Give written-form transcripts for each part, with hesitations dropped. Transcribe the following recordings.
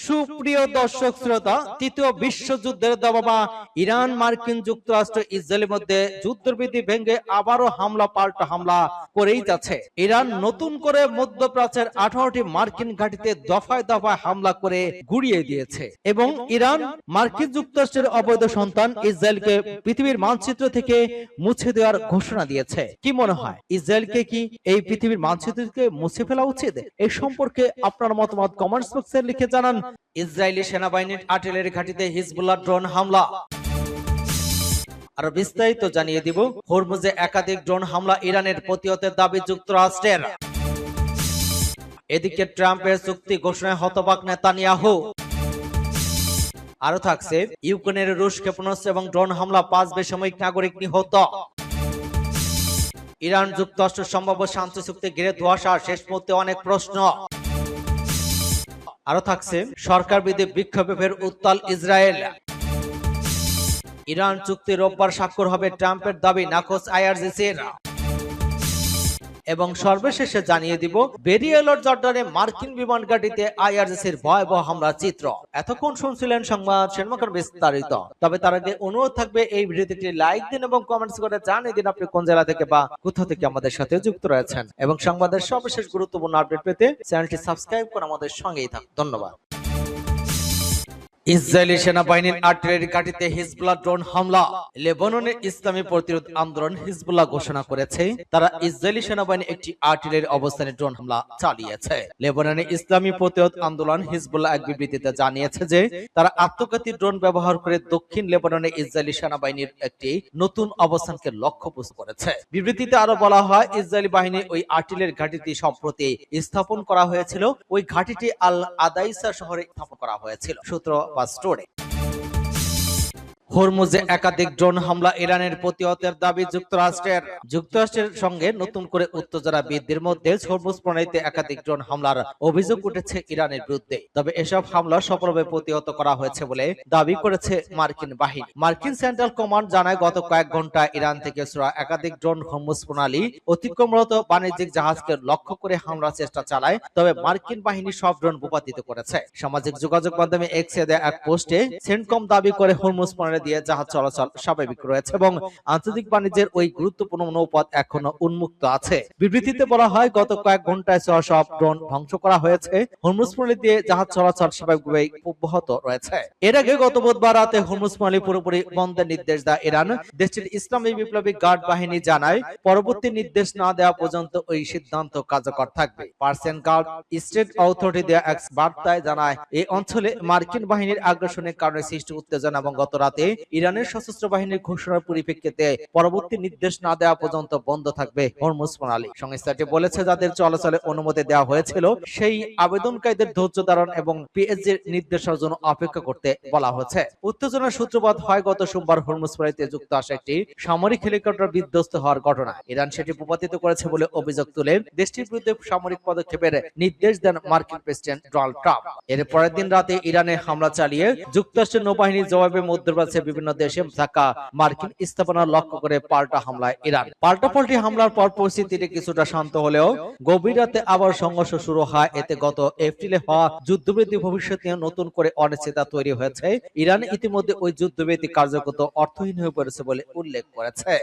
সুপ্রিয় দর্শক শ্রোতা, তৃতীয় বিশ্বযুদ্ধের দাবাবা ইরান মার্কিন যুক্তরাষ্ট্র ইসরায়েলের মধ্যে যুদ্ধবিধি ভেঙে আবারও পাল্টা হামলা করেই যাচ্ছে। ইরান নতুন করে মধ্যপ্রাচ্যের 18টি মার্কিন ঘাঁটিতে দফায় দফায় হামলা করে গুড়িয়ে দিয়েছে এবং ইরান মার্কিন যুক্তরাষ্ট্রের অবৈধ সন্তান ইসরায়েলকে পৃথিবীর মানচিত্র থেকে মুছে দেওয়ার ঘোষণা দিয়েছে। কি মনে হয়, ইসরায়েলকে কি এই পৃথিবীর মানচিত্র থেকে মুছে ফেলা উচিত? এই সম্পর্কে আপনার মতামত কমেন্টস বক্সে লিখে জানান। ইসরায়েলি সেনাবাহিনীর আর্টিলারি ঘাঁটিতে হিজবুল্লাহ ড্রোন হামলা। আর বিস্তারিত জানিয়ে দিব। হরমুজে একাধিক ড্রোন হামলা ইরানের প্রতিহতের দাবি যুক্তরাষ্ট্রের। এদিকে ট্রাম্পের চুক্তি ঘোষণায় হতবাক নেতানিয়াহু। আরো থাকছে ইউক্রেনের রুশ ক্ষেপণাস্ত্র এবং ড্রোন হামলা 5 বেসামরিক নাগরিক নিহত। ইরান যুক্তরাষ্ট্র সম্ভাব্য শান্তি চুক্তি ঘিরে ধোঁয়াশা, শেষ মুহূর্তে অনেক প্রশ্ন। আরো থাকছে সরকার বিরোধী বিক্ষোভের উত্তাল ইসরায়েল। ইরান চুক্তি রোববার স্বাক্ষর হবে, ট্রাম্পের দাবি নাকচ আইআরজিসির। এবং সর্বশেষে জানিয়ে দিব, বেরিয়ে এলো জর্ডানে মার্কিন বিমান ঘাঁটিতে আইআরজিসির ভয়াবহ হামলার চিত্র। এতক্ষণ শুনছিলেন সংবাদ শিরোনামের বিস্তারিত। তবে তার আগে অনুরোধ থাকবে এই ভিডিওতে লাইক দিন এবং কমেন্টস করে জানিয়ে দিন আপনি কোন জেলা থেকে বা কোথা থেকে আমাদের সাথে যুক্ত রয়েছেন, এবং সংবাদের সর্বশেষ গুরুত্বপূর্ণ আপডেট পেতে চ্যানেলটি সাবস্ক্রাইব করে আমাদের সঙ্গেই থাকুন। ধন্যবাদ। ইসরায়েলি সেনাবাহিনীর আর্টিলারি ঘাঁটিতে হিজবুল্লাহ ড্রোন হামলা। লেবাননের ইসলামী প্রতিরোধ আন্দোলন হিজবুল্লাহ ঘোষণা করেছে তারা ইসরায়েলি সেনাবাহিনী একটি আর্টিলারি অবস্থানে ড্রোন হামলা চালিয়েছে। লেবাননের ইসলামী প্রতিরোধ আন্দোলন হিজবুল্লাহ এক বিবৃতিতে জানিয়েছে যে তারা আত্মঘাতী ড্রোন ব্যবহার করে দক্ষিণ লেবাননের ইসরায়েলি সেনাবাহিনীর একটি নতুন অবস্থানকে লক্ষ্যবস্তু করেছে। বিবৃতিতে আরো বলা হয়, ইসরায়েলি বাহিনী ওই আর্টিলারি ঘাঁটিটি সম্প্রতি স্থাপন করা হয়েছিল। ওই ঘাঁটিটি আল আদাইসা শহরে স্থাপন করা হয়েছিল। সূত্র স্টোরি। হরমুজে একাধিক ড্রোন হামলা ইরানের প্রতিহতের দাবি যুক্তরাষ্ট্রের সঙ্গে নতুন করে উত্তেজনা বৃদ্ধির মধ্যে হরমুজ প্রণালীতে একাধিক ড্রোন হামলার অভিযোগ উঠেছে ইরানের বিরুদ্ধে। তবে এসব হামলা সফলভাবে প্রতিহত করা হয়েছে বলে দাবি করেছে মার্কিন বাহিনী। মার্কিন সেন্ট্রাল কমান্ড জানায়, গত কয়েক ঘন্টায় ইরান থেকে ছোড়া একাধিক ড্রোন হরমুজ প্রণালী অতিক্রমরত বাণিজ্যিক জাহাজকে লক্ষ্য করে হামলার চেষ্টা চালায়। তবে মার্কিন বাহিনী সব ড্রোন ভূপাতিত করেছে। সামাজিক যোগাযোগ মাধ্যমে এক্সে দেয়া এক পোস্টে সেন্টকম দাবি করে হরমুজ প্রণালী দিয়ে জাহাজ চলাচল স্বাভাবিক রয়েছে এবং আন্তর্জাতিক বাণিজ্যের ওই গুরুত্বপূর্ণ নৌপথ এখনো উন্মুক্ত আছে। বিবৃতিতে বলা হয়, গত কয়েক ঘন্টায় সব ড্রোন ধ্বংস করা হয়েছে। হরমুজ প্রণালী দিয়ে জাহাজ চলাচল স্বাভাবিকভাবে অব্যাহত রয়েছে। এর আগে গত বুধবার রাতে হরমুজ প্রণালী পুরোপুরি বন্ধের নির্দেশ দেয় ইরান। দেশটির ইসলামী বিপ্লবী গার্ড বাহিনী জানায়, পরবর্তী নির্দেশ না দেওয়া পর্যন্ত ওই সিদ্ধান্ত কার্যকর থাকবে। পার্সিয়ান গার্ড স্টেট অথরিটি দেয়া এক বার্তায় জানায়, এই অঞ্চলে মার্কিন বাহিনীর আগ্রাসনের কারণে সৃষ্টি উত্তেজনা এবং গত রাতে ইরানের সশস্ত্র বাহিনীর ঘোষণার পরিপ্রেক্ষিতে পরবর্তী নির্দেশ না দেওয়া পর্যন্ত বন্ধ থাকবে হরমুজ প্রণালী। সংস্থাটি বলেছে, যাদের চলাচলের অনুমতি দেওয়া হয়েছিল সেই আবেদনকারীদের ধৈর্য ধারণ এবং পিএসজির নির্দেশের জন্য অপেক্ষা করতে বলা হয়েছে। উত্তেজনার সূত্রপাত হয় গত সোমবার হরমুজ প্রণালীতে যুক্ত আসা একটি সামরিক হেলিকপ্টার বিধ্বস্ত হওয়ার ঘটনা। ইরান সেটি ভূপাতিত করেছে বলে অভিযোগ তুলে দেশটির বিরুদ্ধে সামরিক পদক্ষেপের নির্দেশ দেন মার্কিন প্রেসিডেন্ট ডোনাল্ড ট্রাম্প। এর পরের দিন রাতে ইরানে হামলা চালিয়ে যুক্তরাষ্ট্রের নৌবাহিনীর জবাবে মধ্যপ্রাচ্যের বিভিন্ন দেশে থাকা মার্কিন স্থাপনা লক্ষ্য করে পাল্টা হামলায় ইরান। পাল্টাপাল্টি হামলার পর পরিস্থিতিটি কিছুটা শান্ত হলেও গভীর রাতে আবার সংঘর্ষ শুরু হয়। এতে গত এপ্রিলে হওয়া যুদ্ধবিরতি ভবিষ্যৎ নিয়ে নতুন করে অনিশ্চয়তা তৈরি হয়েছে। ইরান ইতিমধ্যে ওই যুদ্ধবিরতি কার্যকর অর্থহীন হয়ে পড়েছে বলে উল্লেখ করেছে।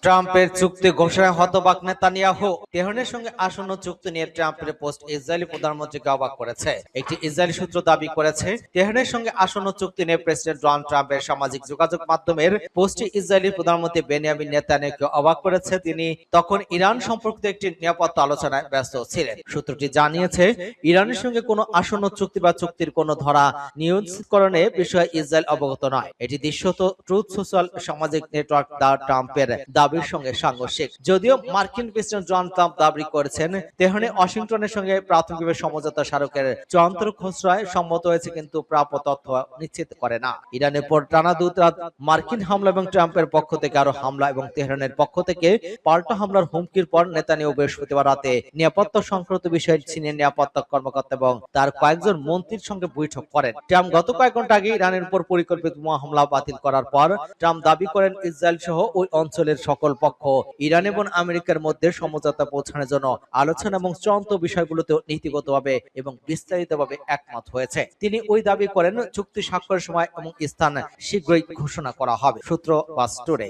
ট্রাম্পের চুক্তি ঘোষণায় হতবাক নেতানিয়াহু। তেহরানের সঙ্গে আসন্ন চুক্তি নিয়ে ট্রাম্পের পোস্ট ইসরায়েলি প্রধানমন্ত্রীকে অবাক করেছে। একটি ইসরায়েলি সূত্র দাবি করেছে, তেহরানের সঙ্গে আসন্ন চুক্তি নিয়ে প্রেসিডেন্ট ডোনাল্ড ট্রাম্পের সামাজিক যোগাযোগ মাধ্যমের পোস্টটি ইসরায়েলি প্রধানমন্ত্রী বেনিয়ামিন নেতানিয়াহুকে অবাক করেছে। তিনি তখন ইরান সম্পর্কিত একটি নিরাপত্তা আলোচনায় ব্যস্ত ছিলেন। সূত্রটি জানিয়েছে, ইরানের সঙ্গে কোনো আসন্ন চুক্তি বা চুক্তির কোনো ধরা নিশ্চিতকরণের বিষয়ে ইসরায়েল অবগত নয়। এটি দৃশ্যত ট্রুথ সোশ্যাল সামাজিক নেটওয়ার্ক ট্রাম্পের দাবির সঙ্গে সাংঘর্ষিক। যদিও মার্কিন প্রেসিডেন্ট ডোনাল্ড ট্রাম্প দাবি করেছেন, তেহরানে ওয়াশিংটনের সঙ্গে প্রাথমিকভাবে সমঝোতা স্মারকের চূড়ান্ত খসড়ায় সম্মত হয়েছে, কিন্তু প্রাপ্য তথ্য নিশ্চিত করে না। ইরানের পর টানা 2 রাত মার্কিন হামলা এবং ট্রাম্পের পক্ষ থেকে আরো হামলা এবং তেহরানের পক্ষ থেকে পাল্টা হামলার হুমকির পর নেতানিয়াহু বৃহস্পতিবার রাতে নিরাপত্তা সংক্রান্ত বিষয়ে চীনের নিরাপত্তা কর্মকর্তা এবং তার কয়েকজন মন্ত্রীর সঙ্গে বৈঠক করেন। ট্রাম্প গত কয়েক ঘন্টা আগে ইরানের উপর পরিকল্পিত হামলা বাতিল করার পর ট্রাম্প দাবি করেন, ইসরায়েল সহ ওই অঞ্চলের সকল সকল পক্ষ ইরান এবং আমেরিকার মধ্যে সমঝোতা পৌঁছানোর জন্য আলোচনা এবং চূড়ান্ত বিষয়গুলোতে নীতিগতভাবে এবং বিস্তারিতভাবে একমত হয়েছে। তিনি ওই দাবি করেন চুক্তি স্বাক্ষরের সময় এবং স্থান শীঘ্রই ঘোষণা করা হবে। সূত্র বাস টুডে।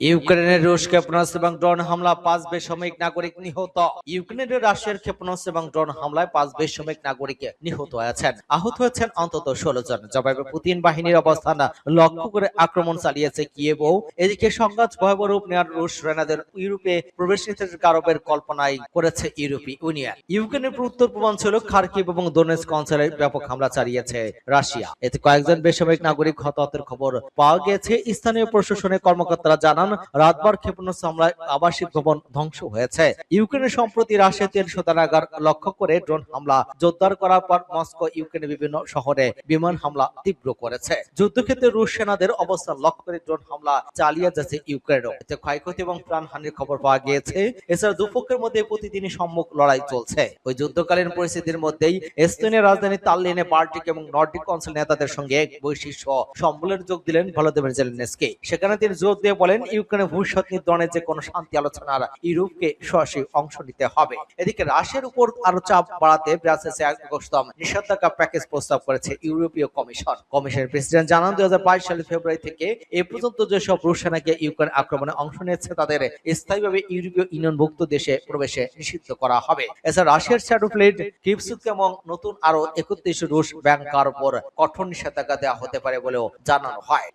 ইউক্রেনের রুশ ক্ষেপণাস্ত্র এবং ড্রোন হামলা 5 বেসামরিক নাগরিক নিহত। ইউক্রেনের রাশিয়ার ক্ষেপণাস্ত্র এবং ড্রোন হামলায় 5 বেসামরিক নাগরিক নিহত হয়েছেন, আহত হয়েছেন অন্তত 16 জন। জবাবে পুতিন বাহিনীর অবস্থান লক্ষ্য করে আক্রমণ চালিয়েছে কিয়েভ। এদিকে সংঘাত ভয়াবহ রূপ নেওয়ার রুশ সেনাদের ইউরোপে প্রবেশ নিষেধাজ্ঞা আরোপের কল্পনাই করেছে ইউরোপীয় ইউনিয়ন। ইউক্রেনের উত্তর পূর্বাঞ্চল খার্কিভ এবং দোনেৎস্ক অঞ্চলে ব্যাপক হামলা চালিয়েছে রাশিয়া। এতে কয়েকজন বেসামরিক নাগরিক হতাহতের খবর পাওয়া গেছে। স্থানীয় প্রশাসনের কর্মকর্তারা জানান রাতভর ক্ষেপণাস্ত্র হামলায় আবাসিক ভবন ধ্বংস হয়েছে। ইউক্রেনের সম্প্রতি রাশিয়া তেল শোধনাগার লক্ষ্য করে ড্রোন হামলা জোরদার করার পর মস্কো ইউক্রেনের বিভিন্ন শহরে বিমান হামলা তীব্র করেছে। যুদ্ধক্ষেত্রে রুশ সেনাদের অবস্থান লক্ষ্য করে ড্রোন হামলা চালিয়ে যাচ্ছে ইউক্রেনও। এতে ক্ষয়ক্ষতি এবং প্রাণহানির খবর পাওয়া গিয়েছে। এছাড়া দুপক্ষের মধ্যে প্রতিদিনই সম্মুখ লড়াই চলছে। ওই যুদ্ধকালীন পরিস্থিতির মধ্যেই এস্তোনিয়ার রাজধানী তাল্লিনে বাল্টিক এবং নর্ডিক অঞ্চল নেতাদের সঙ্গে এক বৈশিষ্ট্য সম্মেলনে যোগ দিলেন ভলোদিমির জেলেনস্কি। সেখানে তিনি জোর দিয়ে বলেন ইউক্রেনের ভবিষ্যৎ নির্ধারণে যে কোনো শান্তি আলোচনার ইউরোপকে সরাসরি অংশ নিতে হবে। এদিকে রাশিয়ার উপর আরো চাপ বাড়াতে ব্রাসেলসে আগস্টম নিষেধাজ্ঞা প্যাকেজ প্রস্তাব করেছে ইউরোপীয় কমিশন। কমিশনের প্রেসিডেন্ট জানান 2022 সালের ফেব্রুয়ারি থেকে এ পর্যন্ত যেসব রুশ সেনাকে ইউক্রেন আক্রমণে অংশ নিয়েছে তাদের স্থায়ীভাবে ইউরোপীয় ইউনিয়নভুক্ত দেশে প্রবেশে নিষিদ্ধ করা হবে। এছাড়া রাশিয়ার শ্যাডো ফ্লিট কিরস্ক এবং নতুন আরো 31 রুশ ব্যাংকার উপর কঠোর নিষেধাজ্ঞা দেওয়া হতে পারে বলেও জানানো হয়।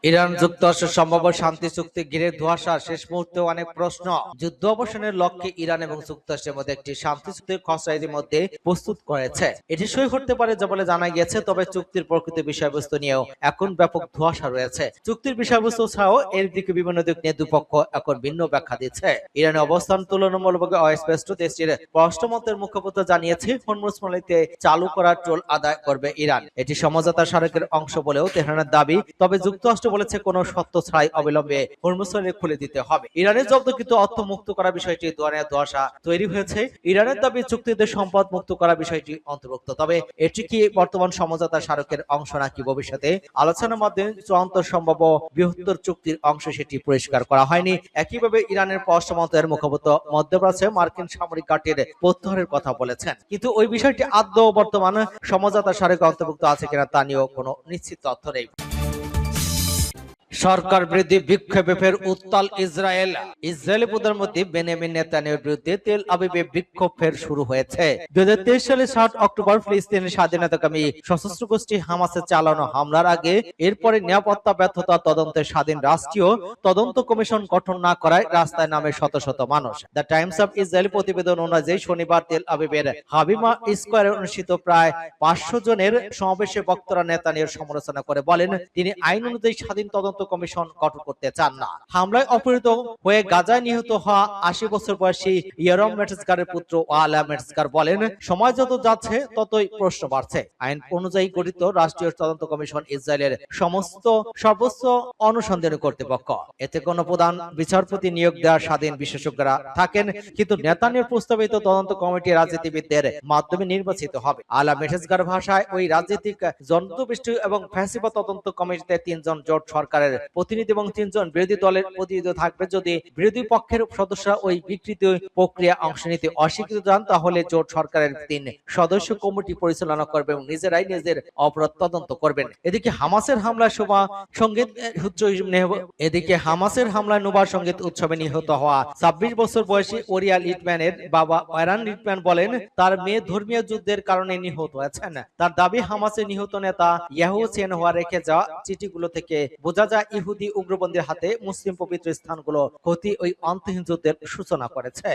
ইরান যুক্তরাষ্ট্রের সম্ভাব্য শান্তি চুক্তি ঘিরে ধোঁয়াশা, শেষ মুহূর্তে অনেক প্রশ্ন। যুদ্ধ অবসানের লক্ষ্যে ইরান এবং যুক্তরাষ্ট্রের মধ্যে একটি শান্তি চুক্তির খসড়া ইতিমধ্যে প্রস্তুত করেছে। এটি সই করতে পারে বলে জানা গিয়েছে, তবে চুক্তির প্রকৃত বিষয়বস্তু নিয়েও এখন ব্যাপক ধোঁয়াশা রয়েছে। চুক্তির বিষয়বস্তু ছাড়াও এর দিকে বিভিন্ন দিক নিয়ে দুপক্ষ এখন ভিন্ন ব্যাখ্যা দিচ্ছে। ইরানের অবস্থান তুলনামূলকভাবে অস্পষ্ট। দেশটির পররাষ্ট্র মন্ত্রীর মুখপাত্র জানিয়েছে হরমুজ প্রণালীতে চালু করা টোল আদায় করবে ইরান। এটি সমঝোতা স্মারকের অংশ বলেও তেহরানের দাবি। তবে যুক্তরাষ্ট্র বলেছে কোনো শর্ত ছাড়াই অবিলম্বে হরমুজ প্রণালী খুলে দিতে হবে। ইরানের জব্দকৃত অর্থ মুক্ত করা বিষয়টি ধোঁয়াশা তৈরি হয়েছে। ইরানের দাবি চুক্তিতে সম্পদ মুক্ত করা বিষয়টি অন্তর্ভুক্ত। তবে এটি কি বর্তমান সমঝোতা স্মারকের অংশ নাকি ভবিষ্যতে আলোচনার মাধ্যমে চূড়ান্ত সম্ভাব্য বৃহত্তর চুক্তির অংশ সেটি পরিষ্কার করা হয়নি। একইভাবে ইরানের পররাষ্ট্র মন্ত্রণালয়ের মুখপাত্র মধ্যপ্রাচ্যে মার্কিন সামরিক ঘাঁটির প্রত্যাহারের কথা বলেছেন, কিন্তু ওই বিষয়টি আদৌ বর্তমান সমঝোতা স্মারকে অন্তর্ভুক্ত আছে কিনা তা নিয়েও কোনো নিশ্চিত তথ্য নেই। সরকার বিরোধী বিক্ষোভে ফের উত্তাল ইসরায়েল। ইসরায়েলি প্রধানমন্ত্রী বেনিয়ামিন নেতানিয়াহুর বিরুদ্ধে তেল আবিবে বিক্ষোভ ফের শুরু হয়েছে। 2023 সালের 7 অক্টোবর ফিলিস্তিনের স্বাধীনতাকামী সশস্ত্র গোষ্ঠী হামাসে চালানো হামলার আগে এরপরে নিরাপত্তা ব্যর্থতা তদন্তে স্বাধীন রাষ্ট্রীয় তদন্ত কমিশন গঠন না করায় রাস্তায় নামে শত শত মানুষ। দ্য টাইমস অফ ইসরায়েল প্রতিবেদন অনুযায়ী শনিবার তেল আবিবের হাবিমা স্কয়ারে অনুষ্ঠিত প্রায় 500 জনের সমাবেশে বক্তারা নেতানিয়াহুর সমালোচনা করে বলেন তিনি আইন অনুযায়ী স্বাধীন তদন্ত কমিশন গঠন করতে চান না। হামলায় অপহৃত হয়ে গাজায় নিহত হওয়া 80 বছর বয়সী ইয়রম মেটসকারের পুত্র ওয়ালা মেটসকার বলেন সময় যত যাচ্ছে ততই প্রশ্ন বাড়ছে। আইন অনুযায়ী গঠিত রাষ্ট্রীয় তদন্ত কমিশন ইসরায়েলের সর্বোচ্চ অনুসন্ধানী কর্তৃপক্ষ। এতে কোনো প্রধান বিচারপতি নিয়োগ দেওয়ার স্বাধীন বিশেষজ্ঞরা থাকেন, কিন্তু নেতানিয়াহুর প্রস্তাবিত তদন্ত কমিটি রাজনীতিবিদদের মাধ্যমে নির্বাচিত হবে। আলা মেটসকার ভাষায় ওই রাজনৈতিক জনদুষ্টি এবং ফ্যাসিবাদ তদন্ত কমিটিতে 3 জন জোট সরকারের প্রতিনিধি এবং 3 জন বিরোধী দলের প্রতিনিধি থাকবে। যদি বিরোধী পক্ষের সদস্যরা ওই বিকৃত প্রক্রিয়া অংশ নিতে অস্বীকৃত যান তাহলে জোট সরকারের 3 সদস্য কমিটি পরিচালনা করবে এবং নিজেরাই নিজের অপরাধ তদন্ত করবেন। এদিকে হামাসের হামলায় নোবার সঙ্গীত উৎসবে নিহত হওয়া 26 বছর বয়সী ওরিয়া লিটম্যানের বাবা ওয়ারান লিটম্যান বলেন তার মেয়ে ধর্মীয় যুদ্ধের কারণে নিহত হয়েছেন। তার দাবি হামাসের নিহত নেতা ইয়াহু সিনওয়ার রেখে যাওয়া চিঠিগুলো থেকে বোঝা যায় ইহুদি উগ্রপন্থীর হাতে মুসলিম পবিত্র স্থানগুলো ক্ষতি ওই অন্তহীন যুদ্ধের সূচনা করেছে।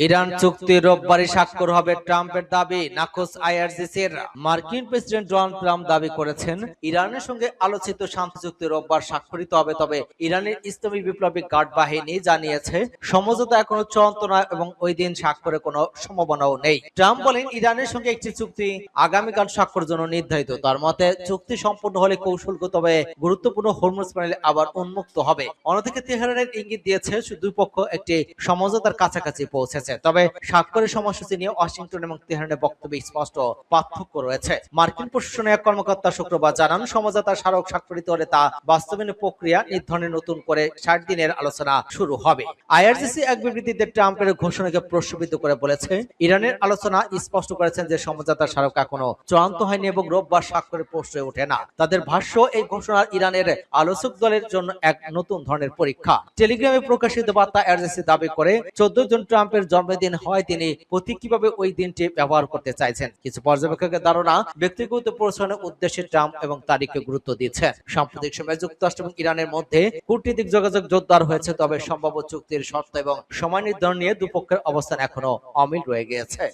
ইরান চুক্তি রোববারই স্বাক্ষর হবে, ট্রাম্পের দাবি নাকচ আইআরজিসির। মার্কিন প্রেসিডেন্ট ডোনাল্ড ট্রাম্প দাবি করেছেন ইরানের সঙ্গে আলোচিত শান্তি চুক্তি রোববার স্বাক্ষরিত হবে। তবে ইরানের ইসলামী বিপ্লবী গার্ড বাহিনী জানিয়েছে সমঝোতা এখনো চূড়ান্ত নয় এবং ওই দিন স্বাক্ষরের কোনো সম্ভাবনাও নেই। ট্রাম্প বলেন ইরানের সঙ্গে একটি চুক্তি আগামীকাল স্বাক্ষরের জন্য নির্ধারিত। তার মতে চুক্তি সম্পূর্ণ হলে কৌশলগতভাবে গুরুত্বপূর্ণ হরমুজ প্রণালী আবার উন্মুক্ত হবে। অন্যদিকে তেহরানের ইঙ্গিত দিয়েছে দুই পক্ষ একটি সমঝোতার কাছাকাছি পৌঁছেছে। এসেছে। তবে স্বাক্ষরের সময়সূচি নিয়ে ওয়াশিংটন এবং তেহরানের বক্তব্যে স্পষ্ট পার্থক্য রয়েছে। মার্কিন প্রশাসনের এক কর্মকর্তা শুক্রবার জানান, সমঝোতা স্মারক স্বাক্ষরিত হলে তা বাস্তবায়নের প্রক্রিয়া নির্ধারণে নতুন করে 60 দিনের আলোচনা শুরু হবে। আইআরজিসি এক বিবৃতিতে ট্রাম্পের ঘোষণাকে প্রশ্নবিদ্ধ করে বলেছে, ইরানের আলোচনা স্পষ্ট করেছেন যে সমঝোতা স্মারক এখনো চূড়ান্ত হয়নি এবং রোববার স্বাক্ষরের প্রশ্নে ওঠে না। তাদের ভাষ্য, এই ঘোষণা ইরানের আলোচক দলের জন্য এক নতুন ধরনের পরীক্ষা। টেলিগ্রামে প্রকাশিত বার্তা আইআরজিসি দাবি করে 14 জন ট্রাম্পের জন্মদিন হয় তিনি প্রতীকীভাবে ওই দিনটি ব্যবহার করতে চাইছেন। কিছু পর্যবেক্ষকের ধারণা, ব্যক্তিগত প্রচারণার উদ্দেশ্যে ট্রাম্প এবং তারিখকে গুরুত্ব দিচ্ছেন। সাম্প্রতিক সময়ে যুক্তরাষ্ট্র এবং ইরানের মধ্যে কূটনৈতিক যোগাযোগ জোরদার হয়েছে, তবে সম্ভাব্য চুক্তির শর্ত এবং সময় নির্ধারণ নিয়ে দুপক্ষের অবস্থান এখনো অমিল রয়ে গিয়েছে।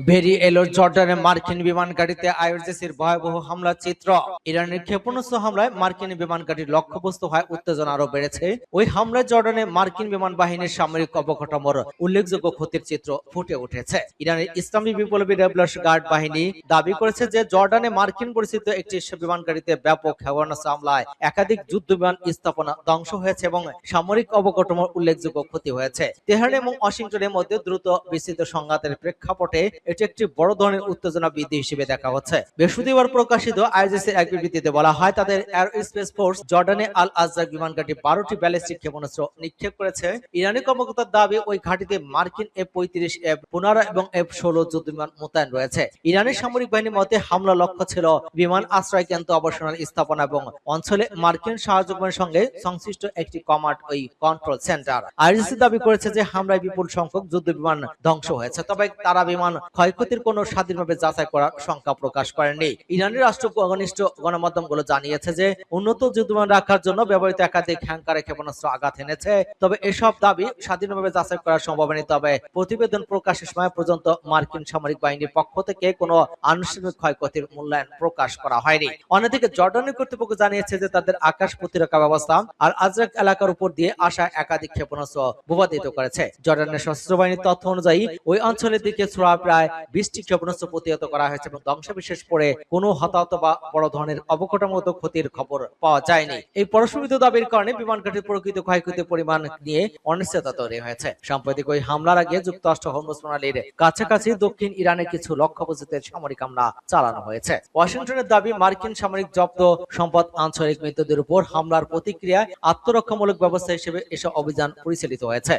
বেরিয়ে এলো জর্ডানের মার্কিন বিমান ঘাঁটিতে আইআরজিসির ভয়াবহ হামলার চিত্র। ইরানের ক্ষেপণাস্ত্র হামলায় মার্কিন বিমান ঘাঁটির লক্ষ্যবস্তু হয় উত্তেজনা আরো বেড়েছে। ওই হামলায় জর্ডানের মার্কিন বিমান বাহিনীর সামরিক অবকাঠামোর উল্লেখযোগ্য ক্ষতির চিত্র ফুটে উঠেছে। ইরানের ইসলামী বিপ্লবী রেভলিউশন গার্ড বাহিনী দাবি করেছে যে জর্ডানে মার্কিন পরিচিত একটি বিমান ঘাঁটিতে ব্যাপক ক্ষেপণাস্ত্র হামলায় একাধিক যুদ্ধ বিমান স্থাপনা ধ্বংস হয়েছে এবং সামরিক অবকাঠামোর উল্লেখযোগ্য ক্ষতি হয়েছে। তেহরান এবং ওয়াশিংটনের মধ্যে দ্রুত বিস্তৃত সংঘাতের প্রেক্ষাপটে এটি একটি বড় ধরনের উত্তেজনা বৃদ্ধি হিসেবে দেখা হচ্ছে। বৃহস্পতিবার প্রকাশিত আইআরজিসির এক বিবৃতিতে বলা হয়, তাদের এয়ারস্পেস ফোর্স জর্ডানে আল আজরাক বিমান ঘাঁটি 12টি ব্যালিস্টিক ক্ষেপণাস্ত্র নিক্ষেপ করেছে। ইরানি কর্মকর্তার দাবি, ওই ঘাঁটিতে মার্কিন F-35, F-15 এবং F-16 যুদ্ধ বিমান মোতায়েন রয়েছে। ইরানের সামরিক বাহিনীর মতে হামলা লক্ষ্য ছিল বিমান আশ্রয় কেন্দ্র, অবসরণ স্থাপনা এবং অঞ্চলে মার্কিন সাহায্য বাহিনীর সঙ্গে সংশ্লিষ্ট একটি কমান্ড ওই কন্ট্রোল সেন্টার। আইআরজিসি দাবি করেছে যে হামলায় বিপুল সংখ্যক যুদ্ধ বিমান ধ্বংস হয়েছে, তবে তারা বিমান ক্ষয়ক্ষতির কোনো স্বাধীনভাবে যাচাই করার সংখ্যা প্রকাশ করেননি। ইরানের রাষ্ট্র ঘনিষ্ঠ গণমাধ্যমগুলো জানিয়েছে যে উন্নত যুদ্ধবিমান রাখার জন্য ব্যবহৃত একাধিক হ্যাঙ্কারে ক্ষেপণাস্ত্র আঘাত এনেছে, তবে এসব দাবি স্বাধীনভাবে যাচাই করা সম্ভব হয়নি। তবে প্রতিবেদন প্রকাশের সময় পর্যন্ত মার্কিন সামরিক বাহিনীর পক্ষ থেকে কোনো আনুষ্ঠানিক ক্ষয়ক্ষতির মূল্যায়ন প্রকাশ করা হয়নি। অন্যদিকে জর্ডানের কর্তৃপক্ষ জানিয়েছে যে তাদের আকাশ প্রতিরক্ষা ব্যবস্থা আর আজরাক এলাকার উপর দিয়ে আসা একাধিক ক্ষেপণাস্ত্র ভূপাতিত করেছে। জর্ডানের সশস্ত্র বাহিনীর তথ্য অনুযায়ী ওই অঞ্চলের দিকে ছোড়া প্রায় 20টি ক্ষেপণাস্ত্র প্রতিহত করা হয়েছে এবং ধ্বংসাবশেষ পড়ে কোনো হতাহত বা বড় ধরনের অবকাঠামোগত ক্ষতির খবর পাওয়া যায়নি। এই প্রশ্নবিদ্ধ দাবির কারণে বিমান ঘাঁটির প্রকৃত ক্ষয়ক্ষতির পরিমাণ নিয়ে অনিশ্চয়তা তৈরি হয়েছে। সাম্প্রতিক ওই হামলার আগে যুক্তরাষ্ট্র হরমুজ প্রণালীর কাছাকাছি দক্ষিণ ইরানে কিছু লক্ষ্যবস্তুতে সামরিক হামলা চালানো হয়েছে। ওয়াশিংটনের দাবি, মার্কিন সামরিক জব্দ সম্পদ আঞ্চলিক মৃতদের উপর হামলার প্রতিক্রিয়ায় আত্মরক্ষামূলক ব্যবস্থা হিসেবে এসব অভিযান পরিচালিত হয়েছে।